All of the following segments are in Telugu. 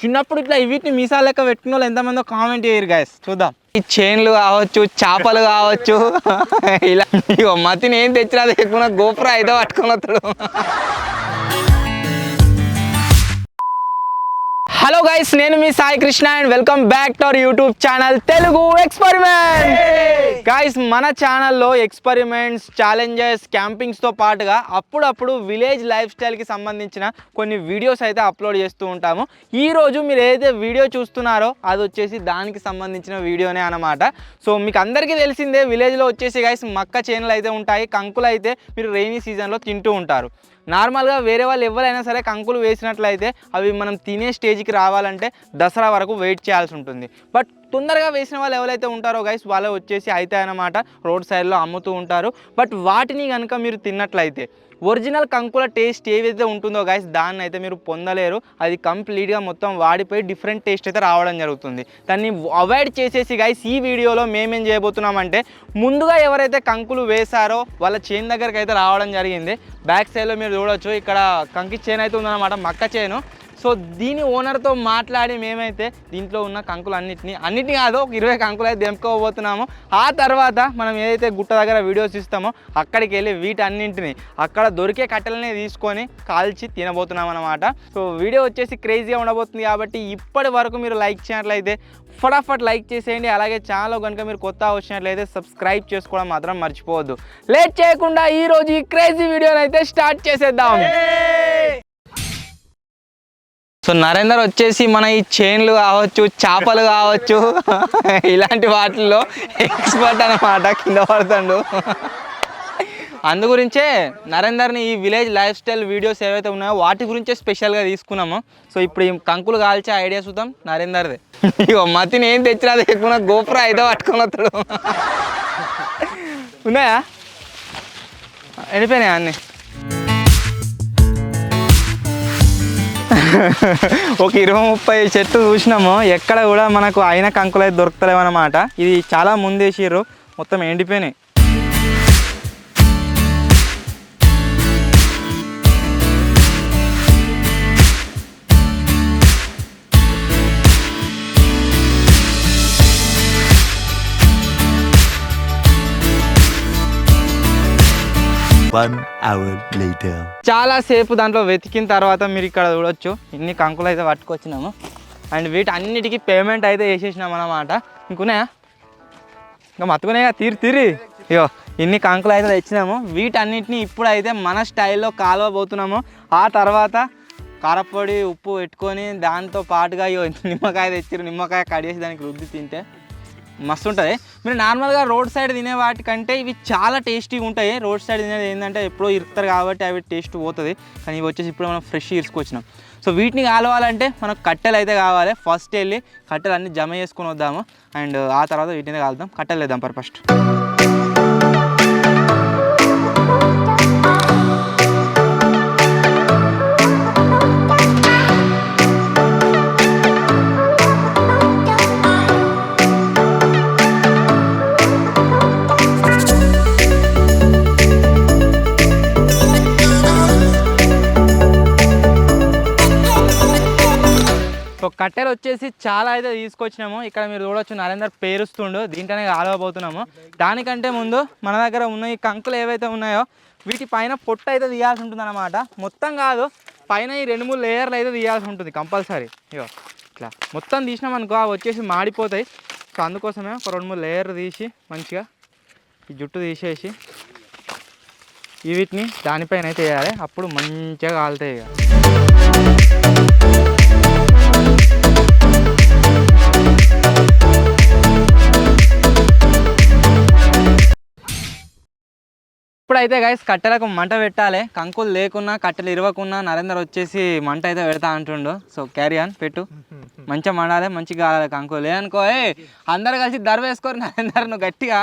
చిన్నప్పుడు ఇట్లా వీటిని మీసాల లెక్క పెట్టుకున్న వాళ్ళు ఎంతమందో కామెంట్ చేయరు గైస్. చూద్దాం. ఈ చైన్లు కావచ్చు, చేపలు కావచ్చు, ఇలా మతిని ఏం తెచ్చినా తెచ్చుకున్నా గోపురం అయితే పట్టుకొని వస్తాడు. హలో గైస్, నేను మీ Sai Krishna and welcome back to our YouTube channel Telugu experiments. Guys, మన ఛానల్లో ఎక్స్పెరిమెంట్స్, ఛాలెంజెస్, క్యాంపింగ్స్తో పాటుగా అప్పుడప్పుడు విలేజ్ లైఫ్ స్టైల్కి సంబంధించిన కొన్ని వీడియోస్ అయితే అప్లోడ్ చేస్తూ ఉంటాము. ఈరోజు మీరు ఏదైతే వీడియో చూస్తున్నారో అది వచ్చేసి దానికి సంబంధించిన వీడియోనే అనమాట. సో మీకు అందరికీ తెలిసిందే, విలేజ్లో వచ్చేసి గైస్ మక్క చేనులు అయితే ఉంటాయి. కంకులు అయితే మీరు రెయినీ సీజన్లో తింటూ ఉంటారు. నార్మల్గా వేరే వాళ్ళు ఎవరైనా సరే కంకులు వేసినట్లయితే అవి మనం తినే స్టేజ్కి రావాలంటే దసరా వరకు వెయిట్ చేయాల్సి ఉంటుంది. బట్ తొందరగా వేసిన వాళ్ళు ఎవరైతే ఉంటారో గైస్ వాళ్ళు వచ్చేసి అయితే అన్నమాట రోడ్ సైడ్లో అమ్ముతూ ఉంటారు. బట్ వాటిని కనుక మీరు తిన్నట్లయితే ఒరిజినల్ కంకుల టేస్ట్ ఏదైతే ఉంటుందో గైస్ దాన్ని అయితే మీరు పొందలేరు. అది కంప్లీట్గా మొత్తం వాడిపోయి డిఫరెంట్ టేస్ట్ అయితే రావడం జరుగుతుంది. దాన్ని అవాయిడ్ చేసేసి గైస్ ఈ వీడియోలో మేమేం చేయబోతున్నామంటే, ముందుగా ఎవరైతే కంకులు వేశారో వాళ్ళ చేను దగ్గరికి అయితే రావడం జరిగింది. బ్యాక్ సైడ్లో మీరు చూడవచ్చు, ఇక్కడ కంకి చేను అయితే ఉందన్నమాట, మక్క చేను. సో దీని ఓనర్తో మాట్లాడి మేమైతే దీంట్లో ఉన్న కంకులు అన్నిటినీ కాదు, ఒక 20 కంకులు అయితే తెంపుకోబోతున్నాము. ఆ తర్వాత మనం ఏదైతే గుట్ట దగ్గర వీడియోస్ ఇస్తామో అక్కడికి వెళ్ళి వీటన్నింటినీ అక్కడ దొరికే కట్టెలనే తీసుకొని కాల్చి తినబోతున్నాం అనమాట. సో వీడియో వచ్చేసి క్రేజీగా ఉండబోతుంది. కాబట్టి ఇప్పటి వరకు మీరు లైక్ చేయనట్లయితే ఫటాఫట్ లైక్ చేసేయండి. అలాగే ఛానల్ కనుక మీరు కొత్త వచ్చినట్లయితే సబ్స్క్రైబ్ చేసుకోవడం మాత్రం మర్చిపోవద్దు. లేట్ చేయకుండా ఈరోజు ఈ క్రేజీ వీడియోని అయితే స్టార్ట్ చేసేద్దాం. సో నరేందర్ వచ్చేసి మన ఈ చైన్లు కావచ్చు, చేపలు కావచ్చు, ఇలాంటి వాటిల్లో ఎక్స్పర్ట్ అనమాట. కింద పడతాడు. అందుగురించే నరేందర్ని ఈ విలేజ్ లైఫ్ స్టైల్ వీడియోస్ ఏవైతే ఉన్నాయో వాటి గురించే స్పెషల్గా తీసుకున్నాము. సో ఇప్పుడు ఈ కంకులు కాల్చే ఐడియా చూద్దాం నరేందర్దే. మతిని ఏం తెచ్చినా తెచ్చుకున్నా గోపురం అయితే పట్టుకొని వస్తాడు. ఉన్నాయా? వెళ్ళిపోయినాయా అన్నీ? ఒక 20-30 చెట్లు చూసినాము, ఎక్కడ కూడా మనకు అయిన కంకులు అయితే దొరుకుతలేవు అనమాట. ఇది చాలా ముందేసిర్రు, మొత్తం ఎండిపోయినాయి. చాలా సేపు దాంట్లో వెతికిన తర్వాత మీరు ఇక్కడ చూడొచ్చు ఇన్ని కంకులు అయితే పట్టుకొచ్చినాము. అండ్ వీటి అన్నిటికీ పేమెంట్ అయితే వేసేసినాం అన్నమాట. ఇంకున్నాయా? ఇంకా మత్తుకున్నాయా? తీరి ఇయో ఇన్ని కంకులు అయితే తెచ్చినాము. వీటన్నిటిని ఇప్పుడైతే మన స్టైల్లో కాలవబోతున్నాము. ఆ తర్వాత కారపొడి, ఉప్పు పెట్టుకొని దాంతో పాటుగా నిమ్మకాయ తెచ్చిరు. నిమ్మకాయ కడిగేసి దానికి రుద్ది తింటే మస్తు ఉంటుంది. మీరు నార్మల్గా రోడ్ సైడ్ తినే వాటికంటే ఇవి చాలా టేస్టీగా ఉంటాయి. రోడ్ సైడ్ తినేది ఏంటంటే ఎప్పుడో ఇరుకుతారు కాబట్టి అవి టేస్ట్ పోతుంది. కానీ ఇవి వచ్చేసి ఇప్పుడు మనం ఫ్రెష్ ఇరుసుకొచ్చినాం. సో వీటిని కాలవాలంటే మనకు కట్టెలు అయితే కావాలి. ఫస్ట్ వెళ్ళి కట్టెలు అన్నీ జమ చేసుకొని వద్దాము. అండ్ ఆ తర్వాత వీటిని కాలుదాం. కట్టెలు వేద్దాం ఫస్ట్. సో కట్టెలు వచ్చేసి చాలా అయితే తీసుకొచ్చినాము. ఇక్కడ మీరు చూడవచ్చు నరేందర్ పేరుస్తుండు. దీంట్లోనే కాలవబోతున్నాము. దానికంటే ముందు మన దగ్గర ఉన్న ఈ కంకులు ఏవైతే ఉన్నాయో వీటి పైన పొట్టు అయితే తీయాల్సి ఉంటుంది అనమాట. మొత్తం కాదు, పైన ఈ 2-3 లేయర్లు అయితే తీయాల్సి ఉంటుంది కంపల్సరీ. ఇగో ఇట్లా మొత్తం తీసినామనుకో అవి వచ్చేసి మాడిపోతాయి. సో అందుకోసమే ఒక 2-3 లేయర్లు తీసి మంచిగా ఈ జుట్టు తీసేసి వీటిని దానిపైన అయితే వేయాలి. అప్పుడు మంచిగా కాలుతాయి. ఇక ఇప్పుడైతే గైస్ కట్టెలకు మంట పెట్టాలి. కంకులు లేకున్నా కట్టెలు ఇరవకున్నా నరేందర్ వచ్చేసి మంట అయితే పెడతా అంటుండు. సో క్యారీ ఆన్, పెట్టు. మంచిగా మండాలి, మంచిగా కావాలి. కంకులు లేదనుకో అందరు కలిసి దర్వేసుకోరు నరేందర్ నువ్వు గట్టిగా.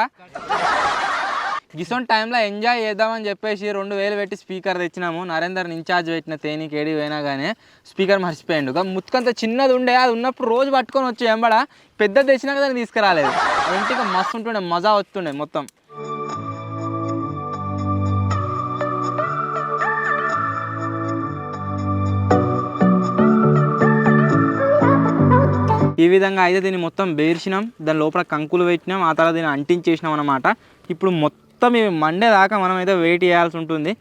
గిసొంటి టైంలో ఎంజాయ్ చేద్దామని చెప్పేసి 2000 పెట్టి స్పీకర్ తెచ్చినాము. నరేందర్ని ఇన్ఛార్జ్ పెట్టిన తేనీకి ఏడి పోయినా కానీ స్పీకర్ మర్చిపోయాడు. ముత్తుకంత చిన్నది ఉండే, అది ఉన్నప్పుడు రోజు పట్టుకొని వచ్చి ఎంబడ పెద్దది తెచ్చినాక దాన్ని తీసుకురాలేదు. ఇంటికి మస్తు ఉంటుండే, మజా వస్తుండే మొత్తం. ఈ విధంగా అయితే దీన్ని మొత్తం బేర్చినాం, దాని లోపల కంకులు పెట్టినాం, ఆ తర్వాత దీన్ని అంటించేసినాం అనమాట. ఇప్పుడు మొత్తం ఇవి మండే దాకా మనం అయితే వెయిట్ చేయాల్సి ఉంటుంది.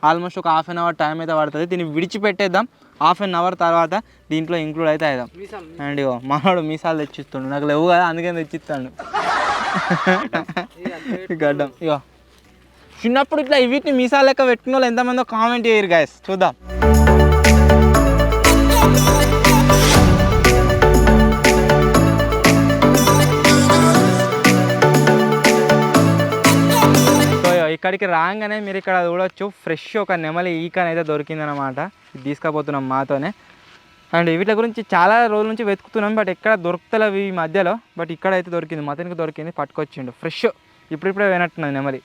ఆల్మోస్ట్ ఒక హాఫ్ అన్ అవర్ టైం అయితే పడుతుంది. దీన్ని విడిచిపెట్టేద్దాం, హాఫ్ అన్ అవర్ తర్వాత దీంట్లో ఇంక్లూడ్ అయితే అవుదాం. అండ్ ఇగో మనోడు మీసాలు తెచ్చిస్తుండు, నాకు లేవు కదా అందుకని తెచ్చిస్తాడు గడ్డం. ఇగో చిన్నప్పుడు ఇట్లా వీటిని మీసాలు లెక్క పెట్టుకున్న వాళ్ళు ఎంతమందో కామెంట్ చేయరు గైస్, చూద్దాం. ఇక్కడికి రాగానే మీరు ఇక్కడ చూడవచ్చు ఫ్రెష్ ఒక నెమలి ఈకన్ అయితే దొరికిందనమాట. ఇది తీసుకుపోతున్నాం మాతోనే. అండ్ వీటి గురించి చాలా రోజుల నుంచి వెతుకుతున్నాం, బట్ ఎక్కడ దొరుకుతలేవు ఈ మధ్యలో. బట్ ఇక్కడ అయితే దొరికింది, మతనికి దొరికింది, పట్టుకొచ్చిండు ఫ్రెష్. ఇప్పుడిప్పుడే వినట్టున్నది నెమలి.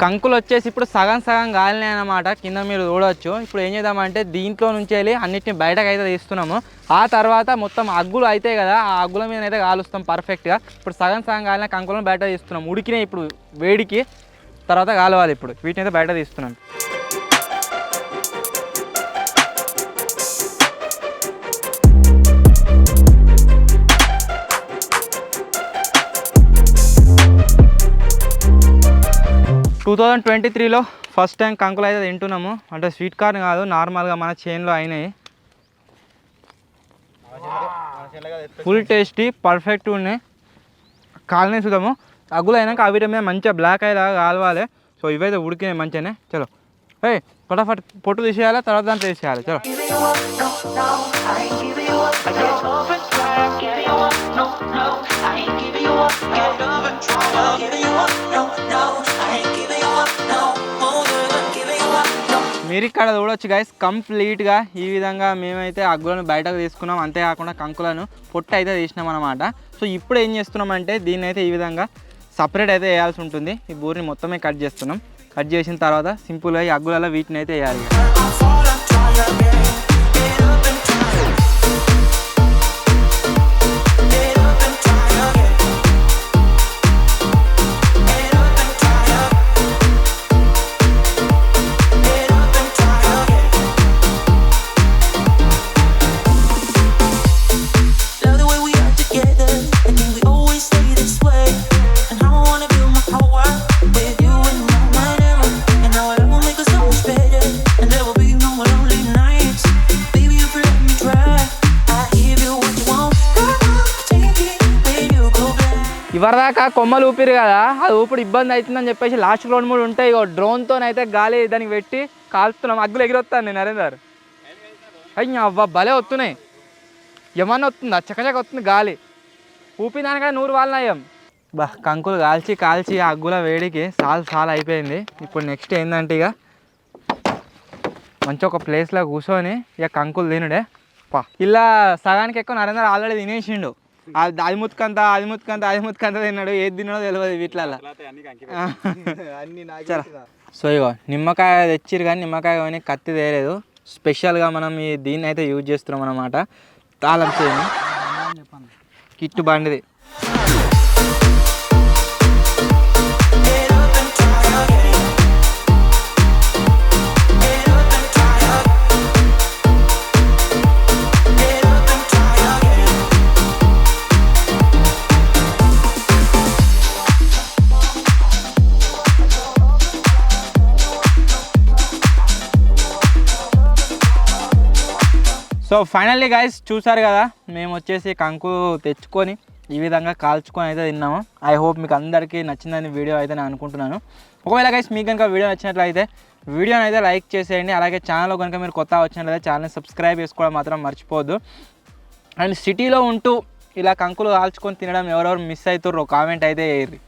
కంకులు వచ్చేసి ఇప్పుడు సగం సగం కాలినాయి అన్నమాట, కింద మీరు చూడవచ్చు. ఇప్పుడు ఏం చేద్దామంటే దీంట్లో నుంచి వెళ్ళి అన్నిటిని బయటకు అయితే తీస్తున్నాము. ఆ తర్వాత మొత్తం అగ్గులు అయితే కదా, ఆ అగ్గుల మీద అయితే కాలుస్తాం పర్ఫెక్ట్గా. ఇప్పుడు సగం సగం కాలిన కంకులను బయట తీస్తున్నాం, ఉడికినాయి ఇప్పుడు వేడికి, తర్వాత కాలవాలి. ఇప్పుడు వీటిని అయితే బయట తీస్తున్నాం. 2023లో ఫస్ట్ టైం కంకులు అయితే తింటున్నాము. అంటే స్వీట్ కార్న్ కాదు, నార్మల్గా మన చేన్లో అయినాయి. ఫుల్ టేస్టీ, పర్ఫెక్ట్ ఉన్నాయి. కాలనీ చూద్దాము, అగ్గులు అయినాక అవి మీద మంచిగా బ్లాక్ అయ్యేలాగా కాలవాలి. సో ఇవైతే ఉడికినాయి మంచిగానే. చలో ఫటాఫట్ పొట్టు తీసేయాలి, తర్వాత దాంట్లో తీసేయాలి. చలో మీరు ఇక్కడ చూడవచ్చు గైస్, కంప్లీట్గా ఈ విధంగా మేమైతే అగ్గులను బయటకు తీసుకున్నాం. అంతేకాకుండా కంకులను పొట్టు అయితే తీసినాం అనమాట. సో ఇప్పుడు ఏం చేస్తున్నామంటే దీన్ని అయితే ఈ విధంగా సపరేట్ అయితే వేయాల్సి ఉంటుంది. ఈ బూరిని మొత్తమే కట్ చేస్తున్నాం. కట్ చేసిన తర్వాత సింపుల్గా ఈ అగ్గులలో వీటిని అయితే వేయాలి. ఇవరిదాకా కొమ్మలు ఊపిరు కదా, అది ఊపిరి ఇబ్బంది అవుతుందని చెప్పేసి లాస్ట్ 2-3 ఉంటాయి. డ్రోన్తో అయితే గాలి దానికి పెట్టి కాల్స్తున్నాం. అగ్గులు ఎగిరొస్తాను నేను నరేందర్. అయ్యా అవ్వ భలే వస్తున్నాయి, ఏమన్నా వస్తుందా, చకచక వస్తుంది గాలి. ఊపి దానికన్నా 100 వాళ్ళనయ్యాం. కంకులు కాల్చి అగ్గుల వేడికి చాలా అయిపోయింది. ఇప్పుడు నెక్స్ట్ ఏంటంటే ఇక మంచి ఒక ప్లేస్లో కూర్చొని ఇక కంకులు తినుడే. ఇలా సగానికి ఎక్కువ నరేందర్ ఆల్రెడీ తినేసిండు. అది ముత్కంత తిన్నాడు, ఏది తిన్నాడో తెలియదు వీటిలలో. సో ఇగో నిమ్మకాయ తెచ్చిరు, కానీ నిమ్మకాయ కానీ కత్తి తేలేదు. స్పెషల్గా మనం దీన్ని అయితే యూజ్ చేస్తున్నాం అన్నమాట. తాళం చేయని కిట్టు బండిది. సో ఫైనల్లీ గైస్ చూసారు కదా, మేము వచ్చేసి కంకు తెచ్చుకొని ఈ విధంగా కాల్చుకొని అయితే తిన్నాము. ఐ హోప్ మీకు అందరికీ నచ్చిందని వీడియో అయితే నేను అనుకుంటున్నాను. ఒకవేళ గైస్ మీకు కనుక వీడియో నచ్చినట్లయితే వీడియోని అయితే లైక్ చేసేయండి. అలాగే ఛానల్లో కనుక మీరు కొత్త వచ్చినట్లయితే ఛానల్ని సబ్స్క్రైబ్ చేసుకోవడం మాత్రం మర్చిపోవద్దు. అండ్ సిటీలో ఉంటూ ఇలా కంకులు కాల్చుకొని తినడం ఎవరెవరు మిస్ అవుతారో కామెంట్ అయితే వేయండి.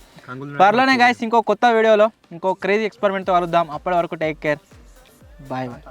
త్వరలోనే గైస్ ఇంకో కొత్త వీడియోలో ఇంకో క్రేజీ ఎక్స్పెరిమెంట్తో కలుద్దాం. అప్పటి వరకు టేక్ కేర్, బాయ్ బాయ్.